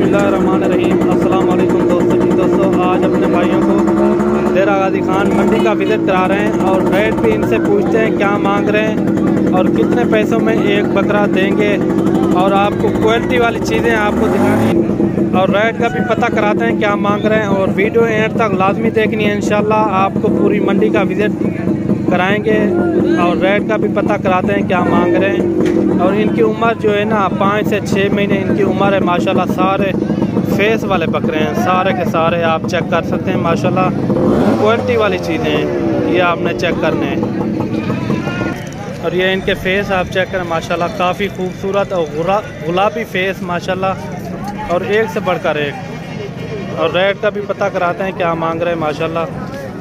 बिस्मिल्लाहिर्रहमानिर्रहीम। अस्सलाम वालेकुम दोस्तों, आज अपने भाइयों को डेरा गाजी खान मंडी का विज़िट करा रहे हैं और रेट भी इनसे पूछते हैं क्या मांग रहे हैं और कितने पैसों में एक बकरा देंगे और आपको क्वालिटी वाली चीज़ें आपको दिखानी और रेट का भी पता कराते हैं क्या मांग रहे हैं। और वीडियो एंड तक लाजमी देखनी है, इंशाल्लाह आपको पूरी मंडी का विज़िट कराएंगे और रेट का भी पता कराते हैं क्या मांग रहे हैं। और इनकी उम्र जो है ना 5 से 6 महीने इनकी उम्र है। माशाल्लाह सारे फेस वाले बकरे हैं, सारे के सारे आप चेक कर सकते हैं। माशाल्लाह क्वालिटी वाली चीज़ें हैं, ये आपने चेक करने हैं। और ये इनके फेस आप चेक करें, माशाल्लाह काफ़ी खूबसूरत और गुलाबी फेस माशाल्लाह, और एक से बढ़कर एक। और रेट का भी पता कराते हैं क्या मांग रहे हैं माशाल्लाह।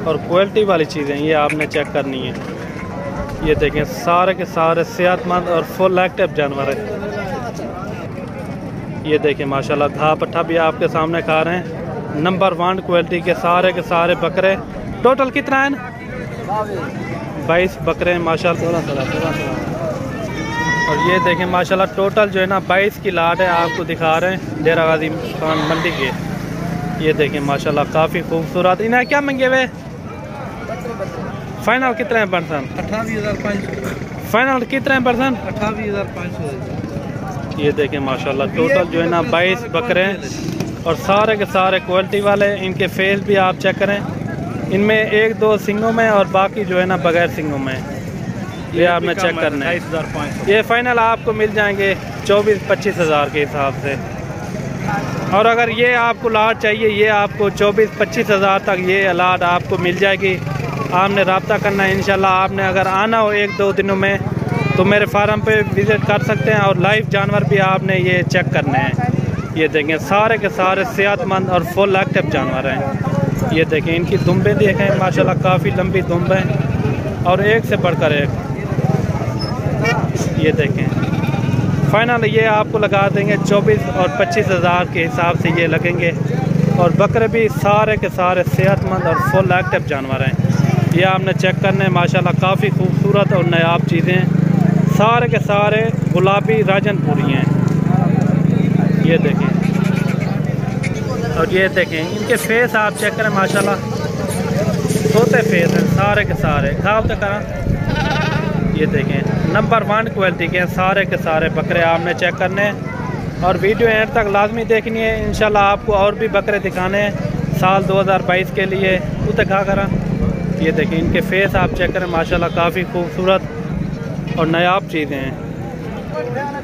और क्वालिटी वाली चीज़ें ये आपने चेक करनी है। ये देखें सारे के सारे सेहतमंद और फुल एक्टिव जानवर है। ये देखें माशाल्लाह घा पट्ठा भी आपके सामने खा रहे हैं। नंबर 1 क्वालिटी के सारे बकरे। टोटल कितना है? 22 बकरे हैं माशाल्लाह। और ये देखें माशाल्लाह टोटल जो है ना 22 की लाट है, आपको दिखा रहे हैं डेरा गाजी खान मंडी के। ये देखें माशाल्लाह काफ़ी खूबसूरत। इन्हें क्या मंगे हुए? फाइनल कितने हैं परसेंट? 28,500। फाइनल कितने हैं परसेंट? 28,500। ये देखें माशाल्लाह टोटल जो है ना 22 बकरे हैं और सारे के सारे क्वालिटी वाले। इनके फेस भी आप चेक करें, इनमें 1-2 सिंगों में और बाकी जो है ना बगैर सिंगों में। ये आपने चेक करना है। 28,500। ये फाइनल आपको मिल जाएंगे 24-25 हज़ार के हिसाब से। और अगर ये आपको लाट चाहिए, ये आपको 24-25 हज़ार तक ये लाट आपको मिल जाएगी। आपने रब्ता करना है इंशाल्लाह। आपने अगर आना हो 1-2 दिनों में तो मेरे फार्म पे विज़िट कर सकते हैं। और लाइव जानवर भी आपने ये चेक करने हैं। ये देखें सारे के सारे सेहतमंद और फुल एक्टिव जानवर हैं। ये देखें इनकी दुम्बें देखें माशाल्लाह काफ़ी लंबी दुम्बें हैं और एक से बढ़कर एक। ये देखें फाइनल ये आपको लगा देंगे 24 और 25 हज़ार के हिसाब से ये लगेंगे। और बकरे भी सारे के सारे सेहतमंद और फुल एक्टिव जानवर हैं। ये आपने चेक करने हैं माशाल्लाह काफ़ी खूबसूरत और नायाब चीज़ें। सारे के सारे गुलाबी राजनपुरी हैं। ये देखें और ये देखें इनके फेस आप चेक करें माशाल्लाह तोते फेस हैं सारे के सारे। खाओ तो करा। ये देखें नंबर 1 क्वालिटी के सारे के सारे बकरे आपने चेक करने हैं। और वीडियो एंड तक लाजमी देखनी है, इंशाल्लाह आपको और भी बकरे दिखाने हैं साल 2022 के लिए। तू तो खा करा। ये देखें इनके फेस आप चेक करें माशाल्लाह काफ़ी खूबसूरत और नायाब चीज़ें हैं।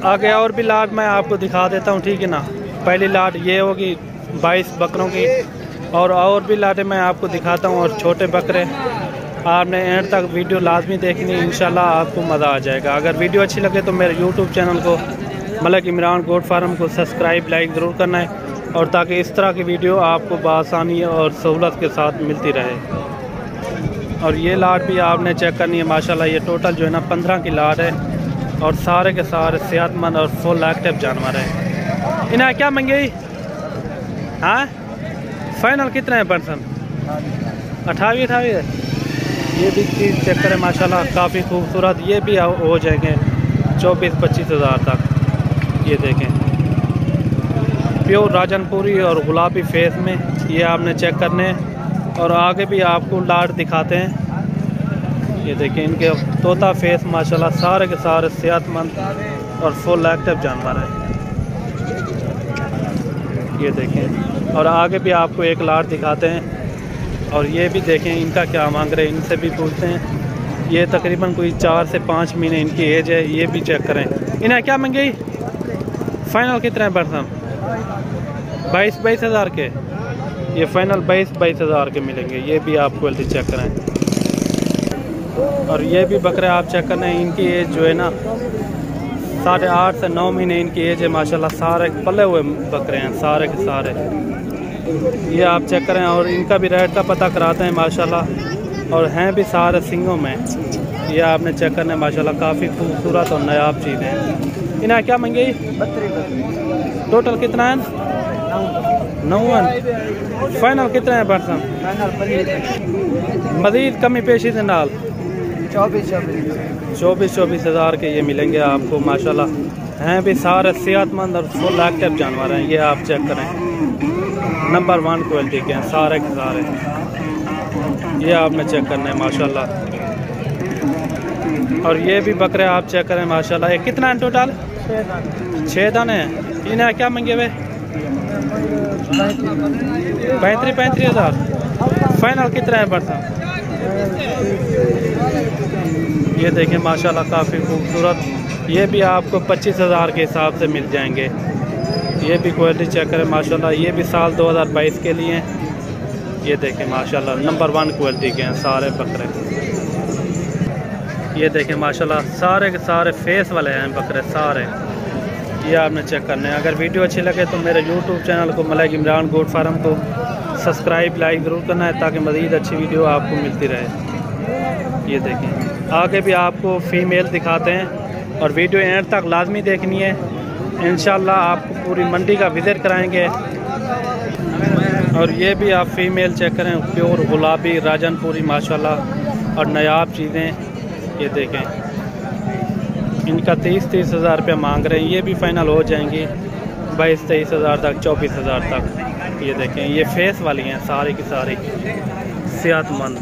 आगे और भी लाट मैं आपको दिखा देता हूँ, ठीक है ना। पहली लाट ये होगी 22 बकरों की और भी लाटें मैं आपको दिखाता हूँ। और छोटे बकरे आपने एंड तक वीडियो लाजमी देखनी है, इंशाल्लाह आपको मज़ा आ जाएगा। अगर वीडियो अच्छी लगे तो मेरे यूट्यूब चैनल को मलिक इमरान गोट फार्म को सब्सक्राइब लाइक ज़रूर करना है, और ताकि इस तरह की वीडियो आपको बआसानी और सहूलत के साथ मिलती रहे। और ये लाट भी आपने चेक करनी है माशाल्लाह। ये टोटल जो है ना 15 की लाट है और सारे के सारे सेहतमंद और फुल एक्टिव जानवर हैं। इन्हें क्या मंगे? हाँ फाइनल कितने हैं परसेंट? 28 है। ये भी चीज़ चेक करें माशाल्लाह काफ़ी खूबसूरत। ये भी हो जाएंगे 24-25 हज़ार तक। ये देखें प्योर राजनपुरी और गुलाबी फेस में ये आपने चेक करने हैं। और आगे भी आपको लाट दिखाते हैं। ये देखें इनके तोता फेस माशाल्लाह सारे के सारे सेहतमंद और फुल एक्टिव जानवर हैं। ये देखें और आगे भी आपको एक लाट दिखाते हैं। और ये भी देखें इनका क्या मांग रहे हैं, इनसे भी पूछते हैं। ये तकरीबन कोई 4 से 5 महीने इनकी एज है। ये भी चेक करें। इन्हें क्या मंगे? फाइनल कितने परसेंट? 22 हज़ार के। ये फाइनल 22 हज़ार के मिलेंगे। ये भी आप क्वालिटी चेक करें। और ये भी बकरे आप चेक करें, इनकी एज जो है ना 8.5 से 9 महीने इनकी एज है माशाल्लाह। सारे पले हुए बकरे हैं सारे के सारे। ये आप चेक करें और इनका भी रेट का पता कराते हैं माशाल्लाह। और हैं भी सारे सिंगों में। ये आपने चेक करना है माशाल्लाह काफ़ी खूबसूरत और नायाब चीज़ है। इन्हें क्या मंगे? 32। टोटल कितना है? 9। फाइनल कितने हैं परसेंट? मज़ीद कमी पेशी से नाल 24 हज़ार के ये मिलेंगे आपको माशाल्लाह। हैं भी सारे सेहतमंद और फुल एक्टिव जानवर हैं। ये आप चेक करें, नंबर 1 क्वालिटी के हैं सारे के सारे। ये आपने चेक करना है माशाल्लाह। और ये भी बकरे आप चेक करें माशाल्लाह। ये कितना है टोटल? 6 दाने हैं। इन्हें क्या मंगे हुए? 35 हज़ार। फाइनल कितना है बरसा? ये देखें माशाल्लाह काफ़ी खूबसूरत। ये भी आपको 25 हज़ार के हिसाब से मिल जाएंगे। ये भी क्वालिटी चेक करें माशाल्लाह। ये भी साल 2022 के लिए हैं। ये देखें माशाल्लाह नंबर 1 क्वालिटी के हैं सारे बकरे। ये देखें माशाल्लाह सारे के सारे फेस वाले हैं बकरे सारे। ये आपने चेक करने हैं। अगर वीडियो अच्छी लगे तो मेरे यूट्यूब चैनल को मलिक इमरान गोट फार्म को सब्सक्राइब लाइक ज़रूर करना है ताकि मज़ीद अच्छी वीडियो आपको मिलती रहे। ये देखें आगे भी आपको फ़ीमेल दिखाते हैं और वीडियो एंड तक लाजमी देखनी है। इंशाल्लाह आपको पूरी मंडी का विज़िट कराएंगे। और ये भी आप फ़ीमेल चेक करें, प्योर गुलाबी राजनपुरी माशाल्लाह और नायाब चीज़ें। ये देखें इनका 30 हज़ार रुपया मांग रहे हैं। ये भी फ़ाइनल हो जाएंगी 22-23 हज़ार तक, 24 हज़ार तक। ये देखें ये फेस वाली हैं सारी की सारी सेहतमंद।